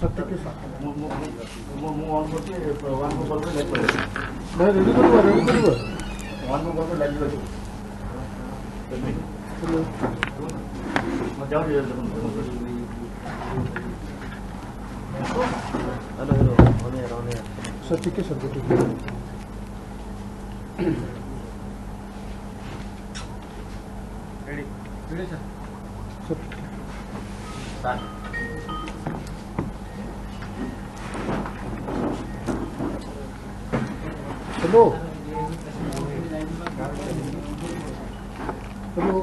सत्य के साथ भाई रेडी करो सत्य के sir ready sir hello hello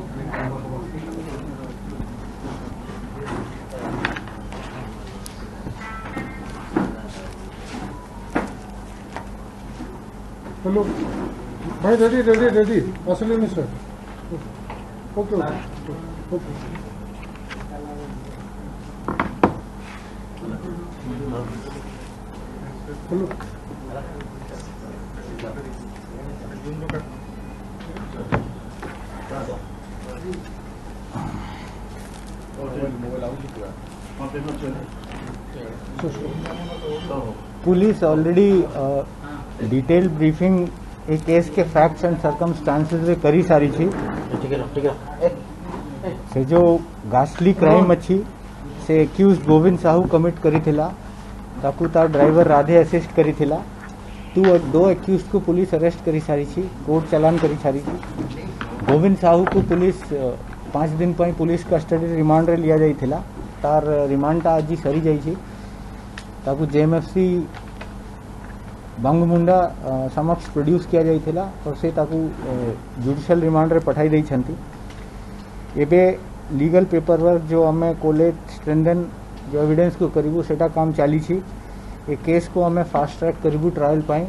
hello भाई रेडी रेडी रेडी असली नहीं sir okay okay okay hello police already detail briefing a case के फैक्ट्स एंड सर्कमस्टांसेस रे करी सारी छी से जो घासली क्राइम अच्छी से एक्यूज गोविंद साहू कमिट करी थिला ताकू तार ड्राइवर राधे असिस्ट करी थिला दो एक्यूज को पुलिस अरेस्ट करी सारी छी कोर्ट चालान करी सारी छी गोविंद साहू को पुलिस 5 दिन पर पुलिस कस्टडी रिमांड रे लिया जाई थिला तार रिमांड ता आज सरी जाई छी ताकू जेएमएफसी बांगमुंडा समक्ष प्रोड्यूस किया जाई थिला और से ताकू जुडिशियल रिमांड रे पठाई देई छंती एबे लीगल पेपर वर्क जो हमें कोलेट स्ट्रेंथन जो एविडेंस को करीबू सेटा काम चाली छी ए केस को हमें फास्ट ट्रैक करीबू ट्रायल पाई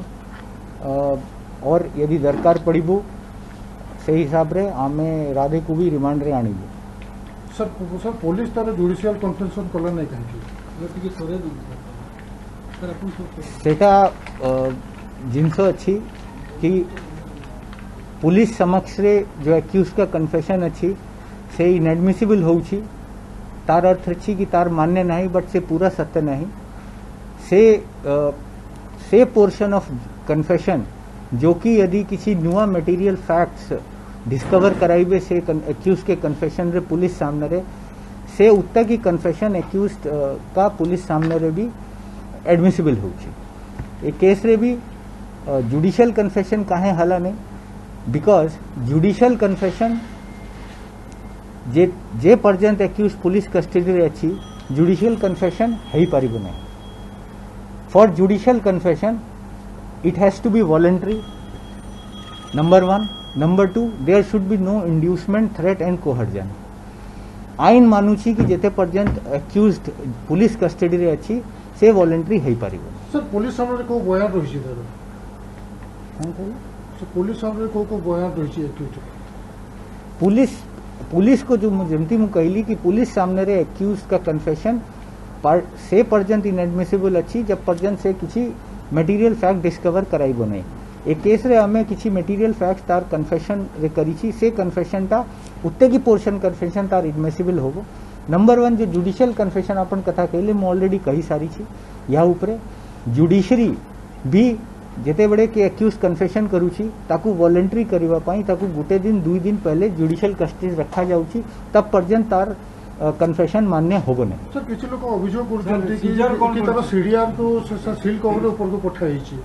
और यदि दरकार पड़ीबू से हिसाब रे हमें राधे को भी रिमांड रे आनीबू सर पुलिस तार जुडिशियल कन्फेशन कला नहीं कहीं सेटा जिनस अच्छी कि पुलिस समक्ष रे जो एक्यूज का कन्फेशन अच्छी से इनएडमिसिबल होउछि तार अर्थ अच्छी कि तार मान्य नहीं बट से पूरा सत्य नहीं से पोर्शन ऑफ कन्फेशन जो कि यदि किसी नुआ मटेरियल फैक्ट्स डिस्कवर कराइबे से एक्यूज के कन्फेशन रे पुलिस सामने रे से उत्ता की कन्फेशन एक्यूज का पुलिस सामने रे भी एडमिसिबल होउछि ए केस रे भी जुडिशियल कन्फेशन काहे हला नहीं बिकॉज जुडिशियल कन्फेशन जे पर्यंत एक्यूज पुलिस कस्टडी रे अच्छी जुडिशियल कन्फेशन है पारिबो नहीं for judicial confession it has to be voluntary number 1 number 2 there should be no inducement threat and coercion आईन मानुछि कि जेते पर्यंत एक्यूज्ड पुलिस कस्टडी रे अच्छी से वॉलंटरी है पारिबो सर पुलिस सामने को बयान रही पुलिस सामने को बयान रही पुलिस को जो जमती मु कहली कि पुलिस सामने रे एक्यूज का कन्फेशन से पर्यंत इनएडमिसिबल अच्छी जब पर्यंत से किसी मटेरियल फैक्ट डिस्कवर कराइबो नहीं ए केस रे हमें किसी मटेरियल फैक्ट तार कन्फेशन रे करी छी से कन्फेशन ता उत्ते की पोर्शन कन्फेशन तार एडमिसिबल होबो नंबर 1 जो जुडिशियल कन्फेशन अपन कथा कहले मु ऑलरेडी कही सारी छी या ऊपरे जुडिशरी भी जेते बड़े के एक्यूज कन्फेशन करूची ताकू वॉलंटरी करबा पाई ताकू गुटे दिन 2 दिन पहले जुडिशियल कस्टडी रखा जाउची तब पर्यंत तार कन्फेशन मान्य होबो नहीं सर किछि लोक अभियोग करछन्ती कि तार सीडीआर को सील कवर ऊपर को पठाई छी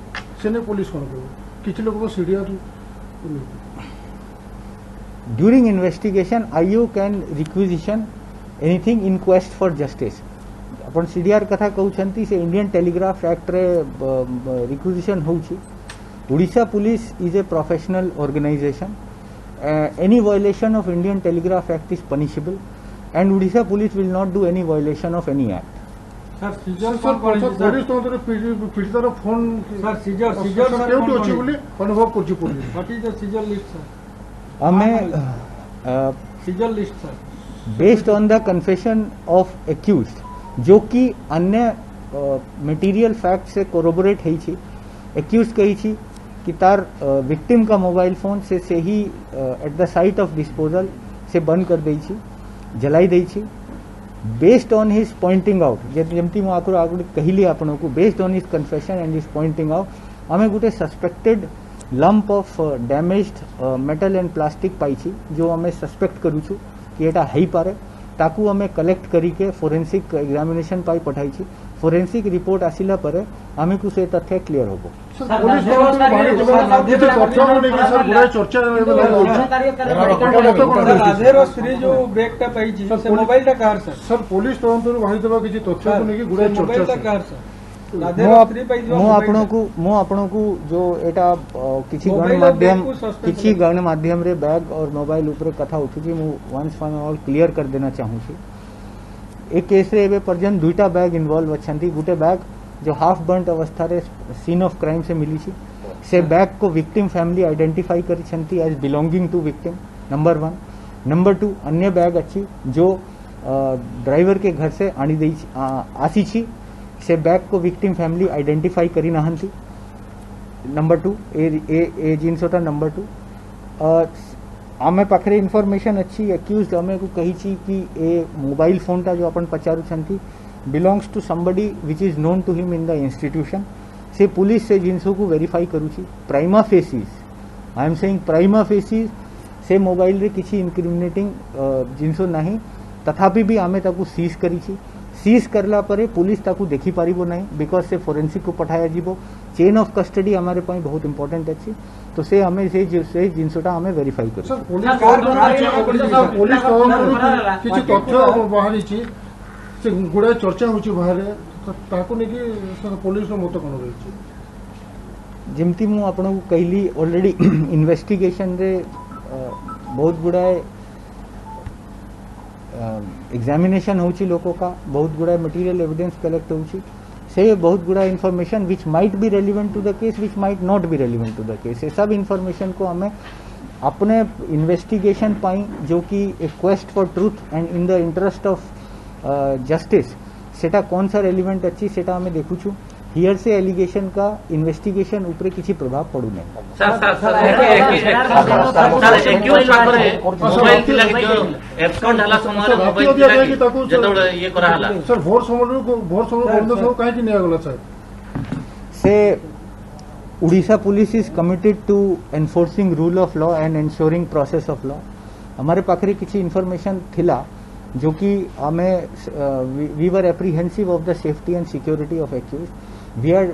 सेने पुलिस कोन को किछि लोक को CDR during investigation IO can requisition anything in quest for justice अपन सीडीआर कथा कहउछन्ती से इंडियन टेलीग्राफ एक्ट रे रिक्विजिशन होउछि Odisha police is a professional organisation any violation of Indian telegraph act is punishable and Odisha police will not do any violation of any act sir seizure police तो पीड़ितर phone sir seizure केउटी अछि बोली अनुभव करछि police what is the seizure list sir हमें seizure list sir based on the confession of accused जो कि अन्य मटेरियल फैक्ट से कोरोबोरेट है छी एक्यूज कही छी कि तार विक्टिम का मोबाइल फोन से ही at the site of disposal से बंद कर दी जलाई दी based on his pointing out जमती मु आगु कहली आपन को based on his confession and his pointing out आमे गोटे suspected lump of damaged metal and plastic पाई जो आमे सस्पेक्ट करू छु कि एटा हई पारे ताकू आमे कलेक्ट करिके फोरेंसिक एग्जामिनेशन पाई पठाई छी फोरेंसिक रिपोर्ट आसिला परे आमे को से तथ्य क्लियर होबो पुलिस राधेर स्त्री जो ब्रेक टा पाई छी से मोबाइल टा कार सर पुलिस तंत्र बाहरी देबा किछि तथ्य को नेकी गुडे चर्चा टा कार सर मो आपको जो एटा किछि गण माध्यम रे बैग और मोबाइल ऊपर कथा उठी मु वंस फॉर ऑल क्लियर कर देना चाहूँ ए केस रे एबे पर्यंत दुईटा बैग इन्वॉल्व अछंती गुटे बैग जो हाफ बर्न्ट अवस्था रे सीन ऑफ क्राइम से मिली छी से बैग को विक्टिम फैमिली आइडेंटिफाई करी छंती as belonging to victim number 1 number 2 अन्य बैग अच्छी जो ड्राइवर के घर से आनी दी आसी छी से बैग को विक्टिम फैमिली आइडेंटिफाई करी नाहंती नंबर 2 ए जिनसोटा नंबर 2 आमे पाखरे इन्फॉर्मेशन अच्छी एक्यूज आमे को कही छी कि ए मोबाइल फोन टा जो अपन पचारू छंती belongs to somebody which is known to him in the institution से पुलिस से जिनसो को वेरीफाई करू छी prima facie I am saying prima facie से मोबाइल रे किछि इनक्रिमिनेटिंग जिनसो नहीं तथापि भी आमे ताकू सीज करी छी सीज करला परे पुलिस ताकू देखि पारिबो नहीं बिकॉज से फोरेंसिक को पठाया जीवो चेन ऑफ कस्टडी हमारे पाई बहुत इंपोर्टेंट अच्छी तो से हमें से जिनसोटा हमें वेरीफाई करू सर पुलिस किछि तथ्य बाहरी छी से गुडे चर्चा होची बाहर ताकू नेकी सर पुलिस रो मत कोन रही छी जेमती मु आपन को कहली ऑलरेडी इन्वेस्टिगेशन रे बहुत गुड़ाए एग्जामिनेशन होची लोगों का बहुत गुड़ाए मटेरियल एविडेंस कलेक्ट होची से बहुत गुड़ा information which might be relevant to the case which might not be relevant to the case ये सब इन्फॉर्मेशन को हमें अपने इन्वेस्टिगेशन पाई जो कि a quest for truth and in the interest of justice सेटा कौन सा रेलिवेंट अच्छी सेटा हमें देखू छु हियर से एलिगेशन का इन्वेस्टिगेशन ऊपर किसी प्रभाव पड़ू नहीं सर भोर समय बंद सब काहे कि निया गला सर से Orissa police is committed to enforcing rule of law and ensuring process of law हमारे पाखरे किसी इन्फॉर्मेशन थिला जो कि हमें we were apprehensive of the safety and security of accuse we are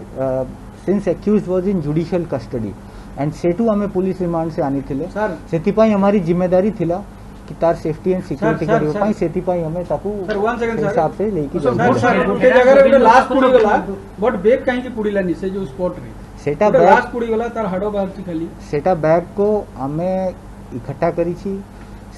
since accuse was in judicial custody and सेटू हमें police remand से आनी थिले सेति पाई हमारी जिम्मेदारी थिला कि तार सेफ्टी एंड सिक्योरिटी करियो पाई सेति पाई हमें ताकू सर 1 सेकंड सर हिसाब से लेके सर गुटे जगह रे लास्ट पुडी गला बट बैग काहे कि पुडीलानी से जो स्पॉट रे सेटा बैग लास्ट पुडी गला तार हाडो बाहर छी खाली सेटा बैग को हमें इकट्ठा करी छी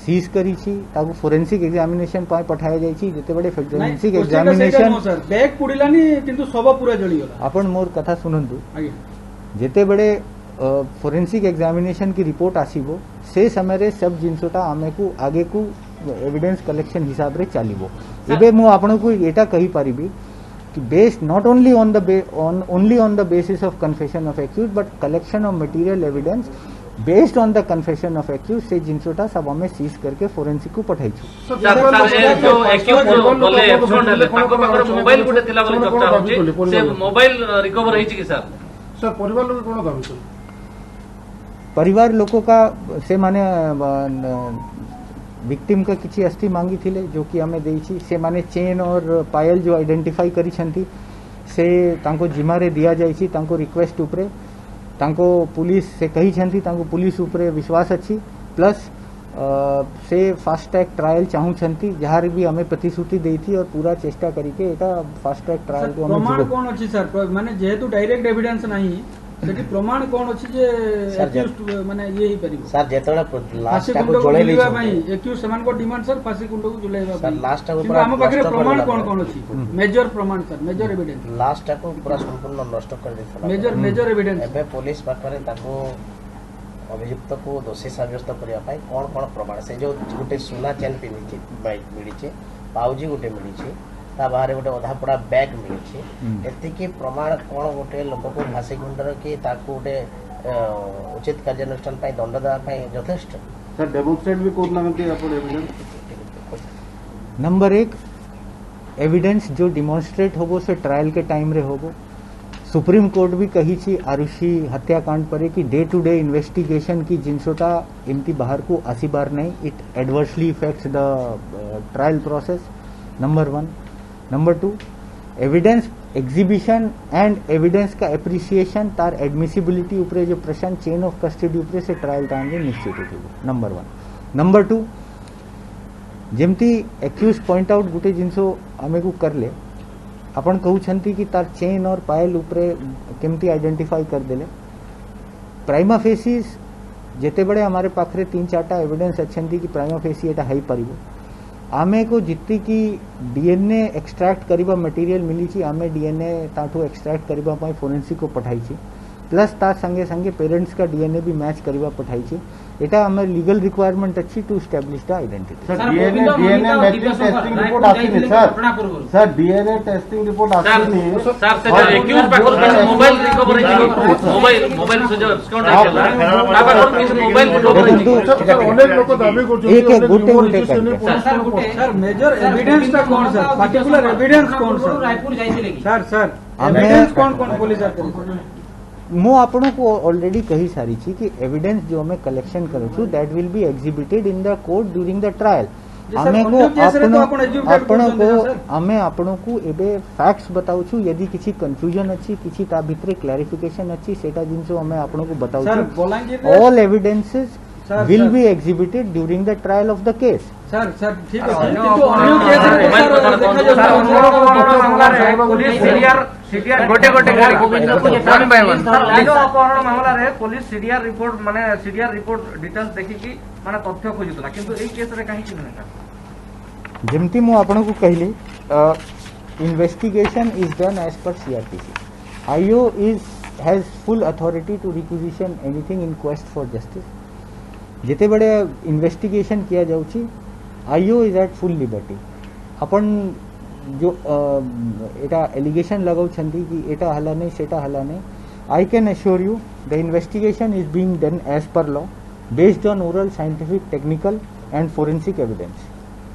सीज करी छी ताकू फोरेंसिक एग्जामिनेशन पाई पठाया जाई छी जते बडे फोरेंसिक एग्जामिनेशन सर बैग पुडीलानी किंतु सब पूरा जळी गला आपण मोर कथा सुनंतु आगे जते बडे फोरेंसिक एग्जामिनेशन की रिपोर्ट आसीबो से समय रे सब जिनसोटा आमे को आगे को एविडेंस कलेक्शन हिसाब रे चालिबो एबे मु आपण को एटा कहि पारिबी कि based not only on the basis of confession of accused but collection of material evidence based on the confession of accused से जिनसोटा सब हमें सीज करके फोरेंसिक को पठाई छु जो एक्यूज बोले एप्सोन हले ताको पाकर मोबाइल गुटे थिला बोले चर्चा होची से मोबाइल रिकवर हेची कि सर परिवार लोग कोन दाबी कर परिवार लोगों का से माने विक्टिम का किसी अस्थि मांगी थिले जो कि हमें देई छी से माने चेन और पायल जो आइडेंटिफाई करी छंती से तांको जिम्मारे दिया जाई छी तांको रिक्वेस्ट ऊपरे तांको पुलिस से कही छंती तांको पुलिस ऊपरे विश्वास अच्छी प्लस से फास्ट ट्रैक ट्रायल चाहू छंती जहार भी हमें प्रतिश्रुति देई थी और पूरा चेष्टा करके एटा फास्ट ट्रैक ट्रायल को हमें प्रमाण कोन अछि सर माने जेहेतु डायरेक्ट एविडेंस नहीं सेठी प्रमाण कोन अछि जे एक्यूज माने ये ही परिबो सर जेतोला लास्ट टाको जोळे ले भाई एक्यूज समान को डिमांड सर फांसी कुंड को जुलेबा सर लास्ट टाको पूरा हम पाखरे प्रमाण कोन अछि मेजर प्रमाण सर मेजर एविडेंस लास्ट टाको पूरा संपूर्ण नष्ट कर देथला मेजर एविडेंस एबे पुलिस पाखरे ताको अभियुक्त को दोषी साब्यस्त करिया पाई कोन कोन प्रमाण से जो गुटे सोना चेन पिनी छी बाइक मिली छी पाउजी गुटे मिली छी ता बाहर गोटे अधा पड़ा बैग मिली एति की प्रमाण कोन गोटे लोक को भासी गुंडर की ताकू गोटे उचित कार्यानुष्ठान पाई दंड देवा पाई यथेष्ट। सर डेमोन्स्ट्रेट भी करना आपण एविडेंस नंबर 1 एविडेंस जो डिमॉन्स्ट्रेट होबो से ट्रायल के टाइम रे होबो। सुप्रीम कोर्ट भी कही छी आरुषि हत्याकांड पर कि डे टू डे इन्वेस्टिगेशन की जिनसोटा एमती बाहर को आसीबार नहीं it adversely effects the trial process number 1। Number 2 evidence exhibition and evidence का एप्रिसिएशन तार एडमिसिबिलिटी उपरे जो प्रश्न चेन ऑफ कस्टडी उपरे से ट्रायल टाइम निश्चित हो नंबर 1। नंबर 2 जेमती एक्यूज पॉइंट आउट गुटे जिनसो आमे को करले आपण कहउछंती कि तार चेन और पायल उपरे केमती आइडेंटिफाई कर देले प्राइमा फेसिस जेते बड़े हमारे पाखरे 3-4टा एविडेंस अच्छंती कि प्राइमा फेसी एटा हाई परिबो आमे को जित्ती की डीएनए एक्सट्रैक्ट करिबा मटेरियल मिली छी आमे डीएनए ताठू एक्सट्रैक्ट करिबा पाई फोरेंसिक को पठाई छी प्लस तार संगे संगे पेरेंट्स का डीएनए भी मैच करिबा पठाई छी एटा हमें लीगल रिक्वायरमेंट अच्छी to establish the identity. Sir DNA matching testing report आसीनी सर डीएनए टेस्टिंग रिपोर्ट आसीनी सर से जो एक्यूज पाकर मोबाइल रिकवर मोबाइल से जो स्काउंट आइला तापर किस मोबाइल रिकवर सर अनेक लोक दाबी करछन एक गुटे सर मेजर एविडेंस ता कोन सर पर्टिकुलर एविडेंस कोन सर रायपुर जाइथिले कि सर एविडेंस कोन पुलिस मु आपनों को ऑलरेडी कही सारी छी कि एविडेंस जो हमें कलेक्शन करू छु that will be exhibited in the court during the trial हमें को आपनों को एबे फैक्ट्स बताउ छु यदि किसी कंफ्यूजन अछि किसी ता भितरे क्लैरिफिकेशन अछि सेटा जिनसो हमें आपनों को बताउ छु all evidences will be exhibited during the trial of the case sir ठीक है किंतु अन्य केस रे देखा जाउछ पुलिस सीडीआर गोटे गाड़ी स्वामी भाई लाइनो अपहरण मामला रे पुलिस सीडीआर रिपोर्ट माने सीडीआर रिपोर्ट डिटेल्स देखि कि माने तथ्य खोजुतला किंतु एई केस रे काहे कि नै जेमती मु आपन को कहली investigation is done as per CrPC IO has full authority to requisition anything in quest for justice जिते बड़े इन्वेस्टिगेशन किया जाउची IO is at full liberty अपन जो एटा एलिगेशन लगाउ छंती कि एटा हला नहीं सेटा हला नहीं I can assure you the investigation is being done as per law based on oral scientific technical and forensic evidence.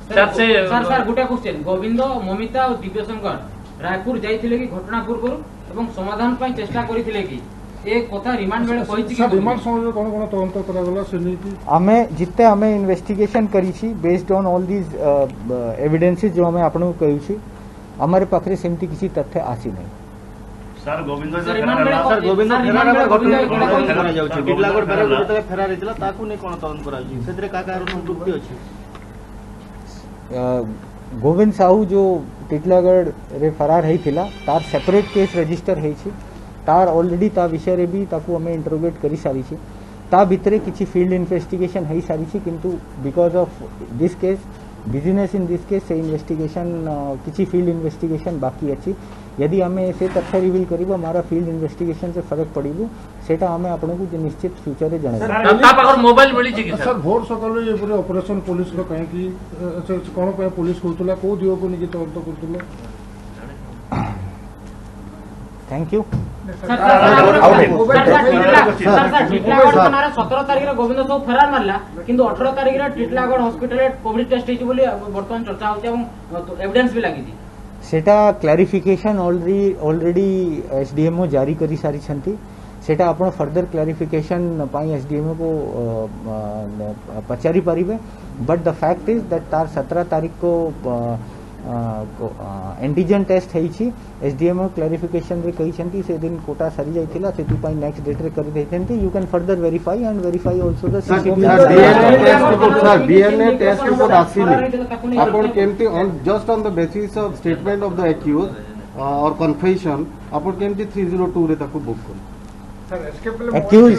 Sir गुटे क्वेश्चन गोविंद ममिता और दिव्यशंकर रायपुर जाइथिले कि घटना पूर्व एवं समाधान पाई चेष्टा करिथिले कि एक कथा रिमांड बेले कहिछि कि रिमांड समय कोन कोन तदंत करा गला से नीति हमें जिते हमें इन्वेस्टिगेशन करी छी based on all these evidences जो हमें आपन को कहि छी हमारे पाखरे सेमती किसी तथ्य आसी नहीं। सर गोविंद फेरार जाउछि टिटलागढ़ फेरार गुटे फेरार हितला ताकू नै कोन तदंत करा छी सेतरे का कारण त्रुटि अछि गोविंद साहू जो टिटलागढ़ रे फरार है थिला तार सेपरेट केस रजिस्टर है छी तार ऑलरेडी ता विषय रे भी ताकू हमें इंटरोगेट करी सारी छी ता भितरे किछि फील्ड इन्वेस्टिगेशन है सारी छी किंतु because of this case business in this case से इन्वेस्टिगेशन किछि फील्ड इन्वेस्टिगेशन बाकी अछि यदि हमें से तथ्य रिवील करिबो हमारा फील्ड इन्वेस्टिगेशन से फरक पड़िबो सेटा हमें आपन को निश्चित फ्यूचर रे जणाबो। ता पाकर मोबाइल मिली छी कि सर भोर सकाळ ये पूरे ऑपरेशन पुलिस रो कहे कि कोन पे पुलिस कोतला को दियो को नि तदंत करतलो थैंक यू। सर 17 तारिख रे गोविंद साहू फरार मारला किंतु 18 तारिख रे टिटलागढ़ हॉस्पिटल रे कोविड टेस्ट हिच बोली वर्तमान चर्चा होची एवं एविडेंस भी लागि थी सेटा क्लैरिफिकेशन ऑलरेडी एसडीएमओ जारी करी सारी छंती सेटा आपण फर्दर क्लैरिफिकेशन पाई एसडीएमओ को पचारी परिबे but the fact is that तार 17 तारीख को एंटीजन टेस्ट है एसडीएमओ क्लैरिफिकेशन रे कही छंती से दिन कोटा सरी जाइथिला सेति पाई नेक्स्ट डेट रे करी देथेंती you can further verify and verify also the DNA test report आसीनी आपण केमती just on the basis of statement of the accused और कन्फेशन आपण केमती 302 रे ताको बुक कर sir escape accused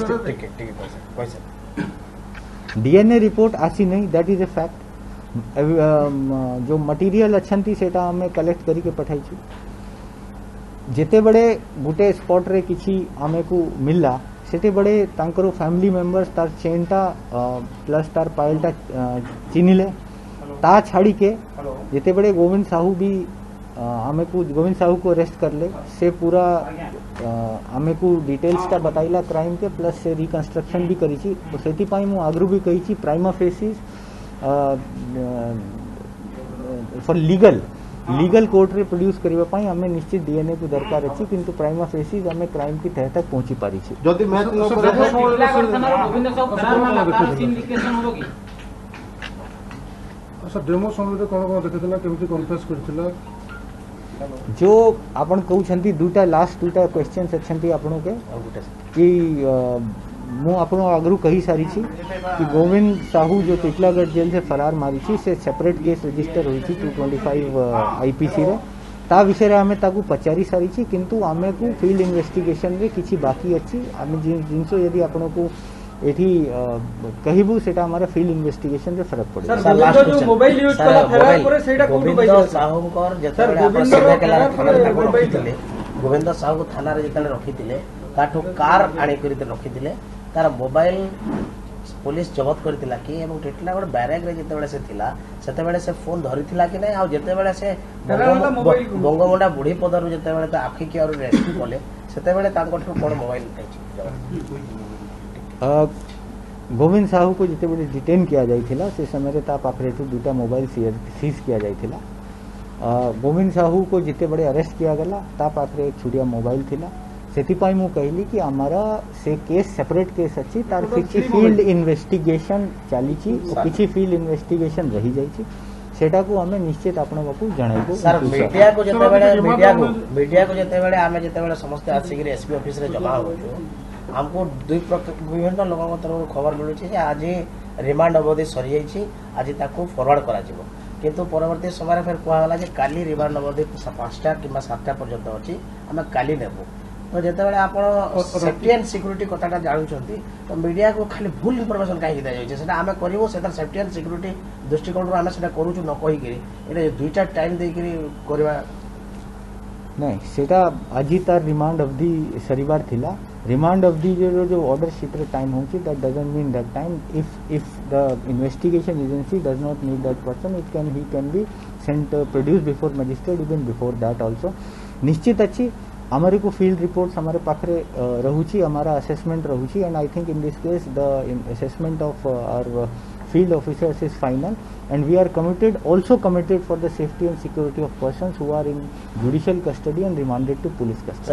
DNA report आसी नहीं दैट इज अ फैक्ट जो मटेरियल अच्छी सेटा हमें कलेक्ट करके पठाई छी जेते बड़े गुटे स्पॉट रे किछि हमें को मिलला सेते बड़े तांकरो फैमिली मेंबर्स तार चेनटा प्लस तार पायलटा चिनिले ता छाड़ी के जेते बड़े गोविंद साहू भी आमे को गोविंद साहू को अरेस्ट कर ले से पूरा आमे को डिटेल्स टा बताइला क्राइम के प्लस से रिकंस्ट्रक्शन भी करी छी तो सेति पाई मु आगरू भी कही छी prima faces for legal court रे प्रोड्यूस करबा पाई हमें निश्चित डीएनए को दरकार अछि किंतु प्राइमा फेसिस हमें क्राइम की तह तक पहुंची पारी छी जदि मैच न सर, करे ଟିଟିଲାଗଡ଼ ଥାନାର ଗୋବିନ୍ଦ ସାହୁ ଫେରାର ମାମଲା ତାର ଇଣ୍ଡିକେସନ ହବ କି? सर डेमो समय कौन देखा केमती कन्फेस करथिला जो आपण कहउछंती दुटा लास्ट दुटा क्वेश्चंस अछंती आपण के कि मु आपण आगरू कही सारी छी कि गोविंद साहू जो टिटलागढ़ जेल से फरार मारी छी से सेपरेट केस रजिस्टर होई छी 225 आईपीसी रे ता विषय रे हमें ताकू पचारी सारी छी किंतु हमें को फील्ड इन्वेस्टिगेशन रे किछि बाकी अछि हमें जिनसो यदि आपण को एठी कहिबू सेटा हमारा फील्ड इन्वेस्टिगेशन रे फरक पड़े सर गोविंद जो मोबाइल यूज कला फेरार करे सेटा कोन गोविंद पाइले साहूकर सर जेतेबेले आपण गोविंद सेबे केला थाना रे मोबाइल रखिथिले गोविंद साहू थाना रे जेतेबेले रखिथिले ताठो कार आणी करिते रखिथिले तार मोबाइल पुलिस जब्त करथिला कि एवं टिटलागढ़ बैरक रे जेतेबेले से थिला सेतेबेले से फोन धरिथिला कि नै आ जेतेबेले से बंगमुंडा बुढ़ी पदरु जेतेबेले त आखि के और रेस्क्यू कले सेतेबेले तांकठु कोन मोबाइल पाइछि गोविंद साहू को जिते बड़े डिटेन किया जाइथिला से समय रे ता पाखरे दुटा मोबाइल सीज किया जाइथिला गोविंद साहू को जिते बड़े अरेस्ट किया गला ता पाखरे एक छुड़िया मोबाइल थिला सेति पाई मु कहली कि हमारा से केस सेपरेट केस अछि तार किछि फील्ड इन्वेस्टिगेशन चाली छी और किछि फील्ड इन्वेस्टिगेशन रही जाई छी सेटा को हमें निश्चित आपण बाकू जणाइबो सर मीडिया को जेतेबेले आमे जेतेबेले समस्त आसिक एसपी ऑफिस रे जमा होछु हमको विभिन्न लोगों तरफ खबर मिलुछि आज रिमांड अवधि सरी जाइछि आज ताको फॉरवर्ड करा जिवो किंतु परवर्ती समय फिर कहला जे काली रिमांड अवधि 5टा कि 7टा पर्यंत अछि हमें काली नेबो तो जेतेबेले आपण सेफ्टी एंड सिक्योरिटी कथाटा जानुछंती तो मीडिया को खाली भूल इंफॉर्मेशन काहे दिया जाय सेटा हमें करिवो सेटा सेफ्टी एंड सिक्योरिटी दृष्टिकोण रो हमें सेटा करूछु न कहि गिरी एटा दुईटा टाइम देई गिरी करबा नहीं सेटा आज तार रिमांड अवधि शनिवार थिला रिमांड अवधि जो ऑर्डर शीट रे टाइम होची that doesn't mean that time if the investigation agency does not need that person he can be sent produce before magistrate even before that also निश्चित अच्छी हमारे को फील्ड रिपोर्ट्स हमारे पाखरे रहुची हमारा असेसमेंट रहुची and I think in this case the assessment of our field officers is final and we are committed also committed for the safety and security of persons who are in judicial custody and remanded to police custody.